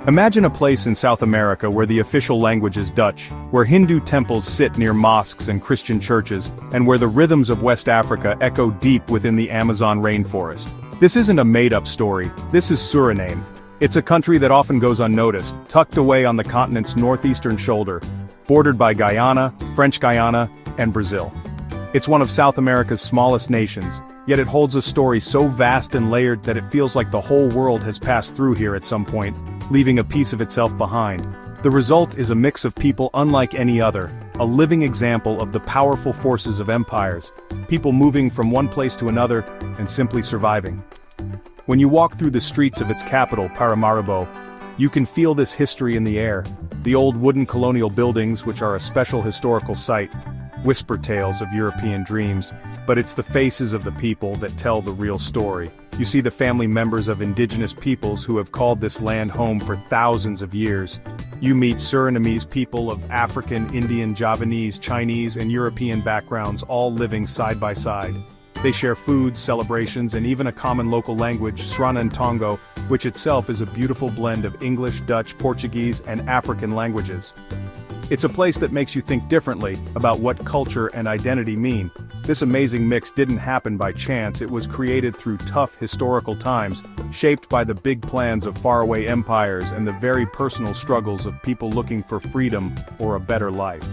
Imagine a place in South America where the official language is Dutch, where Hindu temples sit near mosques and Christian churches, and where the rhythms of West Africa echo deep within the Amazon rainforest. This isn't a made-up story, this is Suriname. It's a country that often goes unnoticed, tucked away on the continent's northeastern shoulder, bordered by Guyana, French Guiana, and Brazil. It's one of South America's smallest nations, yet it holds a story so vast and layered that it feels like the whole world has passed through here at some point, leaving a piece of itself behind. The result is a mix of people unlike any other, a living example of the powerful forces of empires, people moving from one place to another and simply surviving. When you walk through the streets of its capital, Paramaribo, you can feel this history in the air. The old wooden colonial buildings, which are a special historical site, whisper tales of European dreams, but it's the faces of the people that tell the real story. You see the family members of indigenous peoples who have called this land home for thousands of years. You meet Surinamese people of African, Indian, Javanese, Chinese, and European backgrounds all living side by side. They share foods, celebrations, and even a common local language, Srana and Tongo, which itself is a beautiful blend of English, Dutch, Portuguese, and African languages. It's a place that makes you think differently about what culture and identity mean. This amazing mix didn't happen by chance, it was created through tough historical times, shaped by the big plans of faraway empires and the very personal struggles of people looking for freedom or a better life.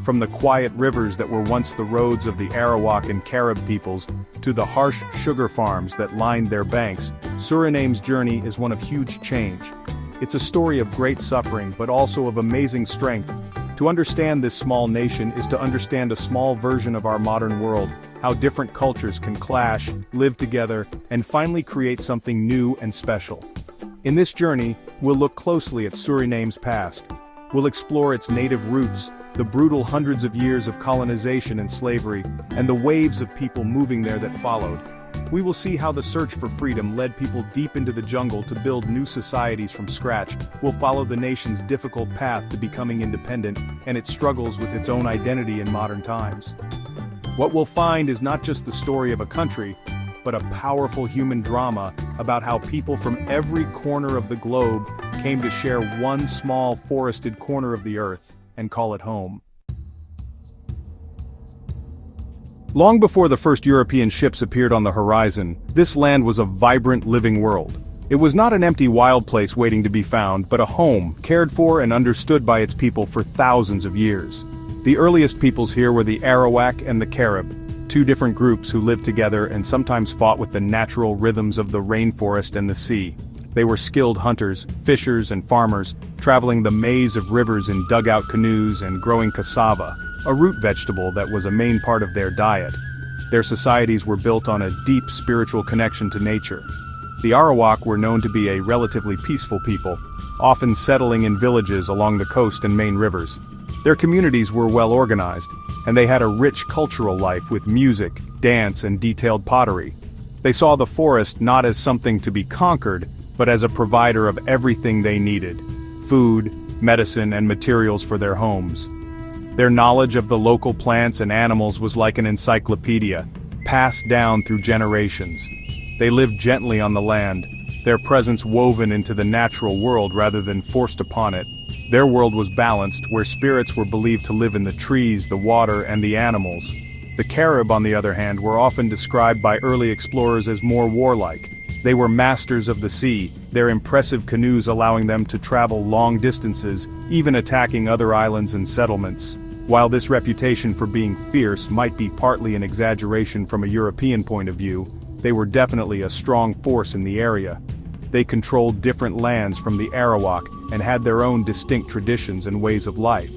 From the quiet rivers that were once the roads of the Arawak and Carib peoples, to the harsh sugar farms that lined their banks, Suriname's journey is one of huge change. It's a story of great suffering but also of amazing strength. To understand this small nation is to understand a small version of our modern world, how different cultures can clash, live together, and finally create something new and special. In this journey, we'll look closely at Suriname's past. We'll explore its native roots, the brutal hundreds of years of colonization and slavery, and the waves of people moving there that followed. We will see how the search for freedom led people deep into the jungle to build new societies from scratch. We'll follow the nation's difficult path to becoming independent and its struggles with its own identity in modern times. What we'll find is not just the story of a country, but a powerful human drama about how people from every corner of the globe came to share one small forested corner of the earth and call it home. Long before the first European ships appeared on the horizon, this land was a vibrant living world. It was not an empty wild place waiting to be found, but a home, cared for and understood by its people for thousands of years. The earliest peoples here were the Arawak and the Carib, two different groups who lived together and sometimes fought with the natural rhythms of the rainforest and the sea. They were skilled hunters, fishers, and farmers, traveling the maze of rivers in dugout canoes and growing cassava, a root vegetable that was a main part of their diet. Their societies were built on a deep spiritual connection to nature. The Arawak were known to be a relatively peaceful people, often settling in villages along the coast and main rivers. Their communities were well organized, and they had a rich cultural life with music, dance, and detailed pottery. They saw the forest not as something to be conquered, but as a provider of everything they needed: food, medicine, and materials for their homes. Their knowledge of the local plants and animals was like an encyclopedia, passed down through generations. They lived gently on the land, their presence woven into the natural world rather than forced upon it. Their world was balanced, where spirits were believed to live in the trees, the water, and the animals. The Carib, on the other hand, were often described by early explorers as more warlike. They were masters of the sea, their impressive canoes allowing them to travel long distances, even attacking other islands and settlements. While this reputation for being fierce might be partly an exaggeration from a European point of view, they were definitely a strong force in the area. They controlled different lands from the Arawak and had their own distinct traditions and ways of life.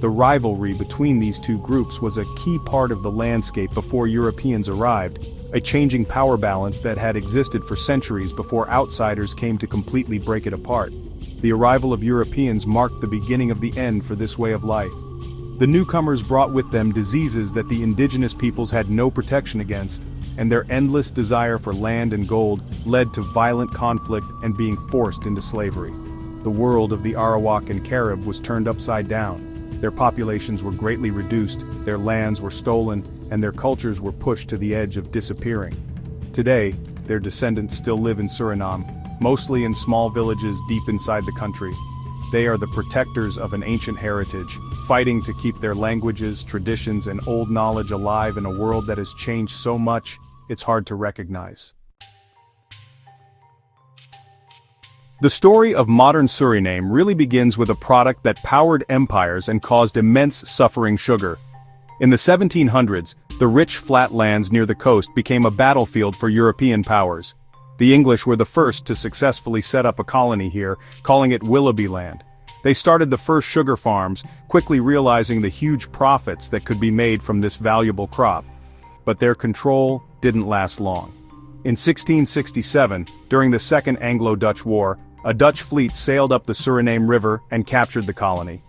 The rivalry between these two groups was a key part of the landscape before Europeans arrived, a changing power balance that had existed for centuries before outsiders came to completely break it apart. The arrival of Europeans marked the beginning of the end for this way of life. The newcomers brought with them diseases that the indigenous peoples had no protection against, and their endless desire for land and gold led to violent conflict and being forced into slavery. The world of the Arawak and Carib was turned upside down. Their populations were greatly reduced, their lands were stolen, and their cultures were pushed to the edge of disappearing. Today, their descendants still live in Suriname, mostly in small villages deep inside the country. They are the protectors of an ancient heritage, fighting to keep their languages, traditions, and old knowledge alive in a world that has changed so much, it's hard to recognize. The story of modern Suriname really begins with a product that powered empires and caused immense suffering: sugar. In the 1700s, the rich flatlands near the coast became a battlefield for European powers. The English were the first to successfully set up a colony here, calling it Willoughby Land. They started the first sugar farms, quickly realizing the huge profits that could be made from this valuable crop. But their control didn't last long. In 1667, during the Second Anglo-Dutch War, a Dutch fleet sailed up the Suriname River and captured the colony.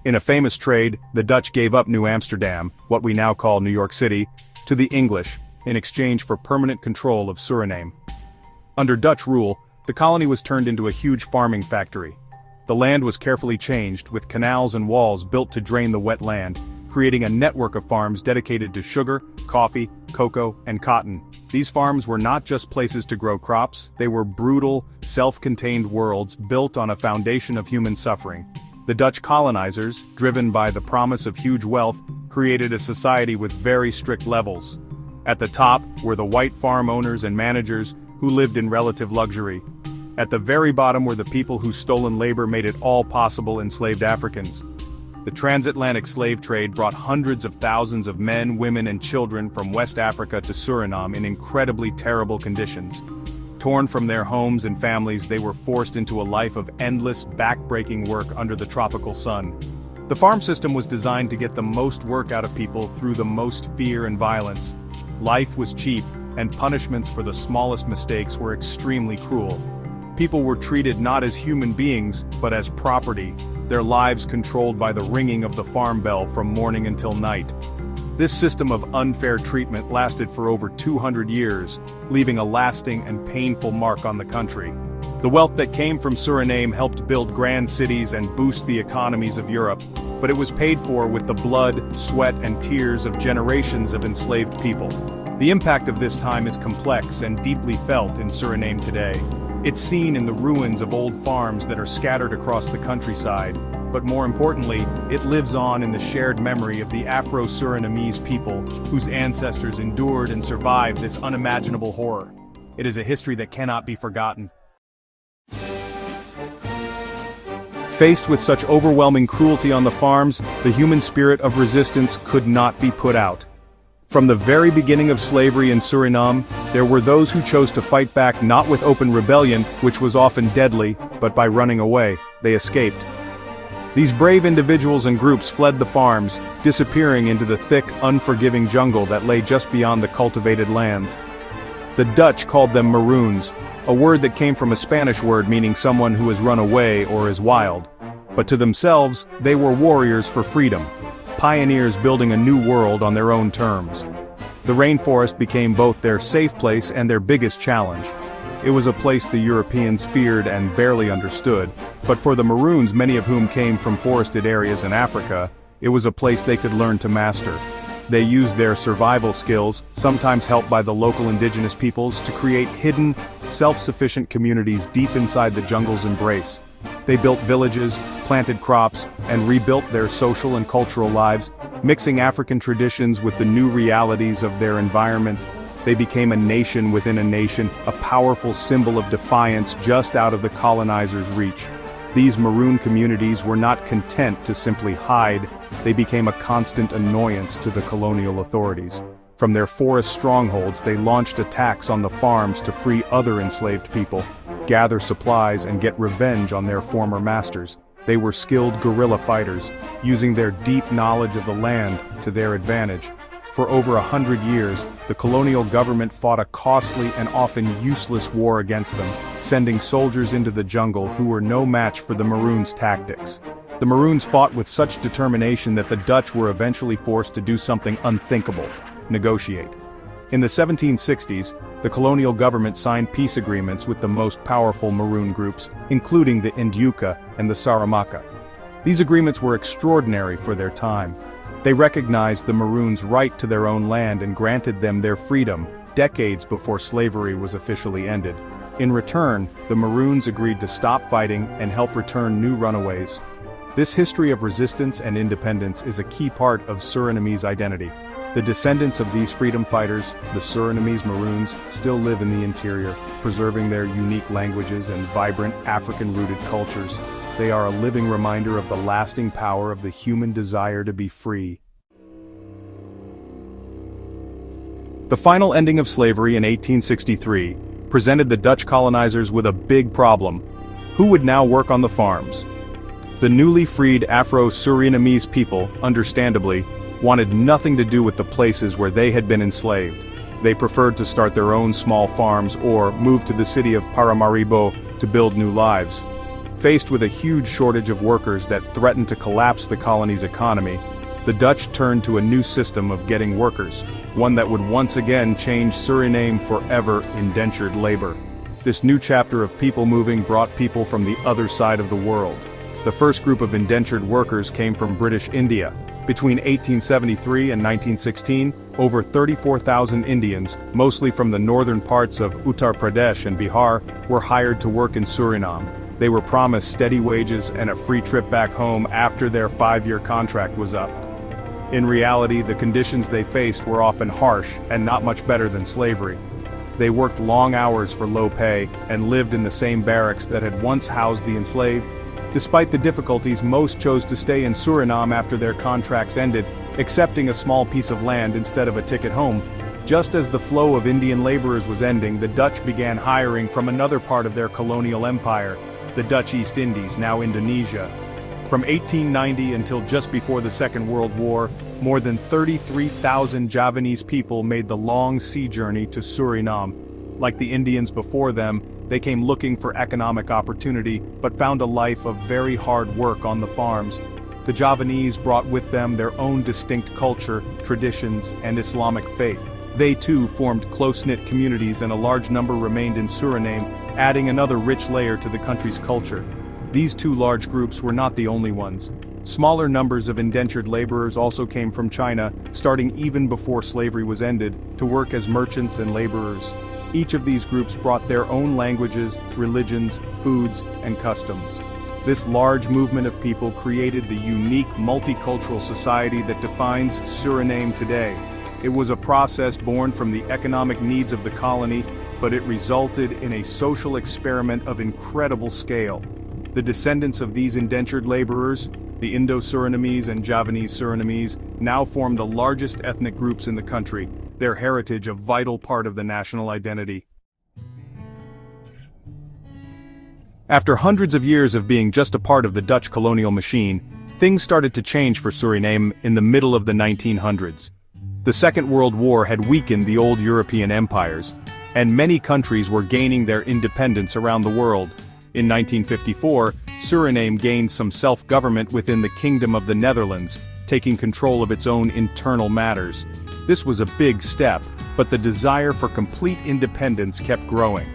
In a famous trade, the Dutch gave up New Amsterdam, what we now call New York City, to the English, in exchange for permanent control of Suriname. Under Dutch rule, the colony was turned into a huge farming factory. The land was carefully changed, with canals and walls built to drain the wet land, creating a network of farms dedicated to sugar, coffee, cocoa, and cotton. These farms were not just places to grow crops, they were brutal, self-contained worlds built on a foundation of human suffering. The Dutch colonizers, driven by the promise of huge wealth, created a society with very strict levels. At the top were the white farm owners and managers, who lived in relative luxury. At the very bottom were the people whose stolen labor made it all possible: enslaved Africans. The transatlantic slave trade brought hundreds of thousands of men, women, and children from West Africa to Suriname in incredibly terrible conditions. Torn from their homes and families, they were forced into a life of endless, back-breaking work under the tropical sun. The farm system was designed to get the most work out of people through the most fear and violence. Life was cheap, and punishments for the smallest mistakes were extremely cruel. People were treated not as human beings, but as property, their lives controlled by the ringing of the farm bell from morning until night. This system of unfair treatment lasted for over 200 years, leaving a lasting and painful mark on the country. The wealth that came from Suriname helped build grand cities and boost the economies of Europe, but it was paid for with the blood, sweat, and tears of generations of enslaved people. The impact of this time is complex and deeply felt in Suriname today. It's seen in the ruins of old farms that are scattered across the countryside, but more importantly, it lives on in the shared memory of the Afro-Surinamese people, whose ancestors endured and survived this unimaginable horror. It is a history that cannot be forgotten. Faced with such overwhelming cruelty on the farms, the human spirit of resistance could not be put out. From the very beginning of slavery in Suriname, there were those who chose to fight back not with open rebellion, which was often deadly, but by running away. They escaped. These brave individuals and groups fled the farms, disappearing into the thick, unforgiving jungle that lay just beyond the cultivated lands. The Dutch called them Maroons, a word that came from a Spanish word meaning someone who has run away or is wild. But to themselves, they were warriors for freedom, pioneers building a new world on their own terms. The rainforest became both their safe place and their biggest challenge. It was a place the Europeans feared and barely understood, but for the Maroons, many of whom came from forested areas in Africa, it was a place they could learn to master. They used their survival skills, sometimes helped by the local indigenous peoples, to create hidden, self-sufficient communities deep inside the jungle's embrace. They built villages, planted crops, and rebuilt their social and cultural lives, mixing African traditions with the new realities of their environment. They became a nation within a nation, a powerful symbol of defiance just out of the colonizers' reach. These Maroon communities were not content to simply hide, they became a constant annoyance to the colonial authorities. From their forest strongholds, they launched attacks on the farms to free other enslaved people, gather supplies, and get revenge on their former masters. They were skilled guerrilla fighters, using their deep knowledge of the land to their advantage. For over 100 years, the colonial government fought a costly and often useless war against them, sending soldiers into the jungle who were no match for the Maroons' tactics. The Maroons fought with such determination that the Dutch were eventually forced to do something unthinkable: negotiate. In the 1760s, the colonial government signed peace agreements with the most powerful Maroon groups, including the Ndiuka and the Saramaka. These agreements were extraordinary for their time. They recognized the Maroons' right to their own land and granted them their freedom, decades before slavery was officially ended. In return, the Maroons agreed to stop fighting and help return new runaways. This history of resistance and independence is a key part of Surinamese identity. The descendants of these freedom fighters, the Surinamese Maroons, still live in the interior, preserving their unique languages and vibrant African-rooted cultures. They are a living reminder of the lasting power of the human desire to be free. The final ending of slavery in 1863 presented the Dutch colonizers with a big problem. Who would now work on the farms? The newly freed Afro-Surinamese people, understandably, wanted nothing to do with the places where they had been enslaved. They preferred to start their own small farms or move to the city of Paramaribo to build new lives. Faced with a huge shortage of workers that threatened to collapse the colony's economy, the Dutch turned to a new system of getting workers, one that would once again change Suriname forever: indentured labor. This new chapter of people moving brought people from the other side of the world. The first group of indentured workers came from British India. Between 1873 and 1916, over 34,000 Indians, mostly from the northern parts of Uttar Pradesh and Bihar, were hired to work in Suriname. They were promised steady wages and a free trip back home after their 5-year contract was up. In reality, the conditions they faced were often harsh and not much better than slavery. They worked long hours for low pay and lived in the same barracks that had once housed the enslaved. Despite the difficulties, most chose to stay in Suriname after their contracts ended, accepting a small piece of land instead of a ticket home. Just as the flow of Indian laborers was ending, the Dutch began hiring from another part of their colonial empire, the Dutch East Indies, now Indonesia. From 1890 until just before the Second World War, more than 33,000 Javanese people made the long sea journey to Suriname. Like the Indians before them, they came looking for economic opportunity, but found a life of very hard work on the farms. The Javanese brought with them their own distinct culture, traditions, and Islamic faith. They too formed close-knit communities, and a large number remained in Suriname, adding another rich layer to the country's culture. These two large groups were not the only ones. Smaller numbers of indentured laborers also came from China, starting even before slavery was ended, to work as merchants and laborers. Each of these groups brought their own languages, religions, foods, and customs. This large movement of people created the unique multicultural society that defines Suriname today. It was a process born from the economic needs of the colony, but it resulted in a social experiment of incredible scale. The descendants of these indentured laborers, the Indo-Surinamese and Javanese Surinamese, now form the largest ethnic groups in the country, their heritage a vital part of the national identity. After hundreds of years of being just a part of the Dutch colonial machine, things started to change for Suriname in the middle of the 1900s. The Second World War had weakened the old European empires, and many countries were gaining their independence around the world. In 1954, Suriname gained some self-government within the Kingdom of the Netherlands, taking control of its own internal matters. This was a big step, but the desire for complete independence kept growing.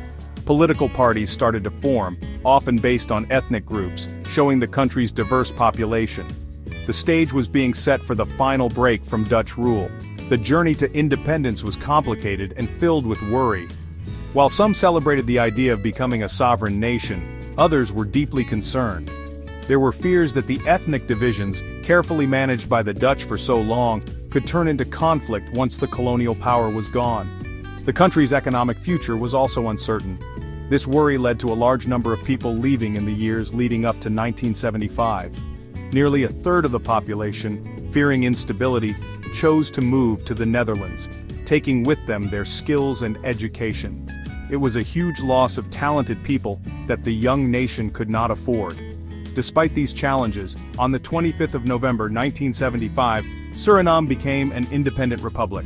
Political parties started to form, often based on ethnic groups, showing the country's diverse population. The stage was being set for the final break from Dutch rule. The journey to independence was complicated and filled with worry. While some celebrated the idea of becoming a sovereign nation, others were deeply concerned. There were fears that the ethnic divisions, carefully managed by the Dutch for so long, could turn into conflict once the colonial power was gone. The country's economic future was also uncertain. This worry led to a large number of people leaving in the years leading up to 1975. Nearly a third of the population, fearing instability, chose to move to the Netherlands, taking with them their skills and education. It was a huge loss of talented people that the young nation could not afford. Despite these challenges, on the 25th of November 1975, Suriname became an independent republic.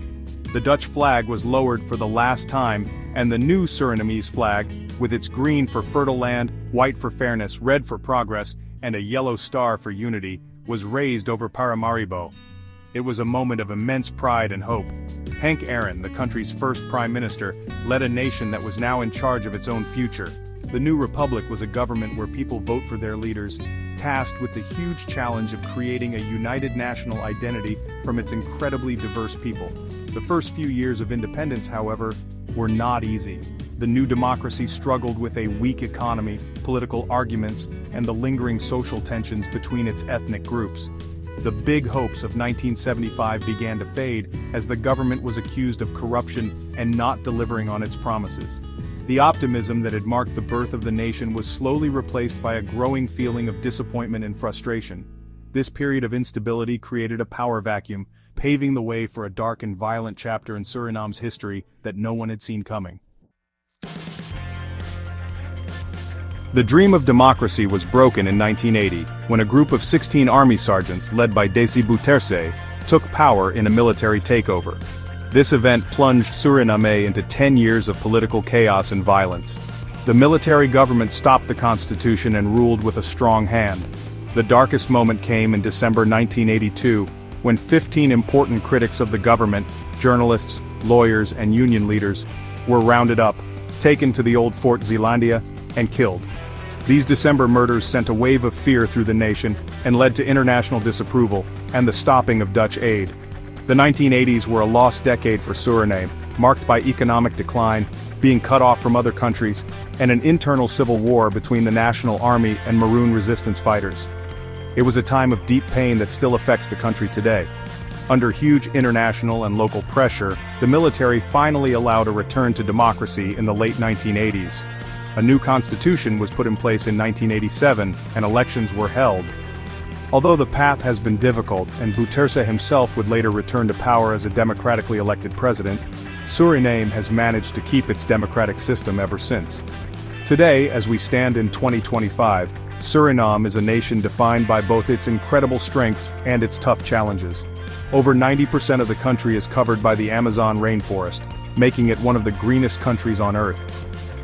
The Dutch flag was lowered for the last time, and the new Surinamese flag, with its green for fertile land, white for fairness, red for progress, and a yellow star for unity, was raised over Paramaribo. It was a moment of immense pride and hope. Henk Aaron, the country's first prime minister, led a nation that was now in charge of its own future. The new republic was a government where people vote for their leaders, tasked with the huge challenge of creating a united national identity from its incredibly diverse people. The first few years of independence, however, were not easy. the new democracy struggled with a weak economy, political arguments, and the lingering social tensions between its ethnic groups. The big hopes of 1975 began to fade as the government was accused of corruption and not delivering on its promises. The optimism that had marked the birth of the nation was slowly replaced by a growing feeling of disappointment and frustration. This period of instability created a power vacuum, paving the way for a dark and violent chapter in Suriname's history that no one had seen coming. The dream of democracy was broken in 1980, when a group of 16 army sergeants led by Desi Bouterse took power in a military takeover. This event plunged Suriname into 10 years of political chaos and violence. The military government stopped the constitution and ruled with a strong hand. The darkest moment came in December 1982, when 15 important critics of the government, journalists, lawyers, and union leaders, were rounded up, taken to the old Fort Zeelandia, and killed. These December murders sent a wave of fear through the nation and led to international disapproval and the stopping of Dutch aid. The 1980s were a lost decade for Suriname, marked by economic decline, being cut off from other countries, and an internal civil war between the National Army and Maroon resistance fighters. It was a time of deep pain that still affects the country today. Under huge international and local pressure, the military finally allowed a return to democracy in the late 1980s. A new constitution was put in place in 1987, and elections were held. Although the path has been difficult, and Bouterse himself would later return to power as a democratically elected president, Suriname has managed to keep its democratic system ever since. Today, as we stand in 2025, Suriname is a nation defined by both its incredible strengths and its tough challenges. Over 90% of the country is covered by the Amazon rainforest, making it one of the greenest countries on Earth.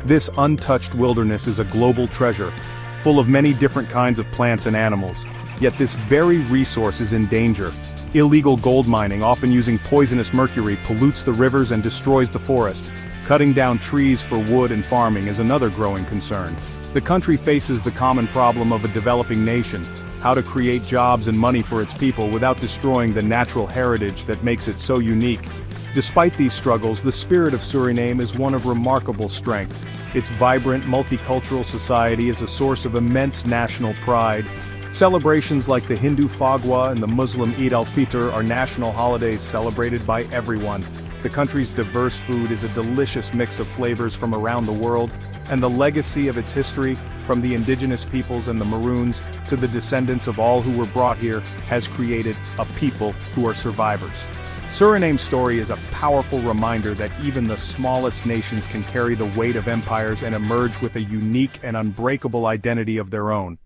This untouched wilderness is a global treasure, full of many different kinds of plants and animals. Yet this very resource is in danger. Illegal gold mining, often using poisonous mercury, pollutes the rivers and destroys the forest. Cutting down trees for wood and farming is another growing concern. The country faces the common problem of a developing nation: how to create jobs and money for its people without destroying the natural heritage that makes it so unique. Despite these struggles, the spirit of Suriname is one of remarkable strength. Its vibrant, multicultural society is a source of immense national pride. Celebrations like the Hindu Fagwa and the Muslim Eid al-Fitr are national holidays celebrated by everyone. The country's diverse food is a delicious mix of flavors from around the world, and the legacy of its history, from the indigenous peoples and the Maroons to the descendants of all who were brought here, has created a people who are survivors. Suriname's story is a powerful reminder that even the smallest nations can carry the weight of empires and emerge with a unique and unbreakable identity of their own.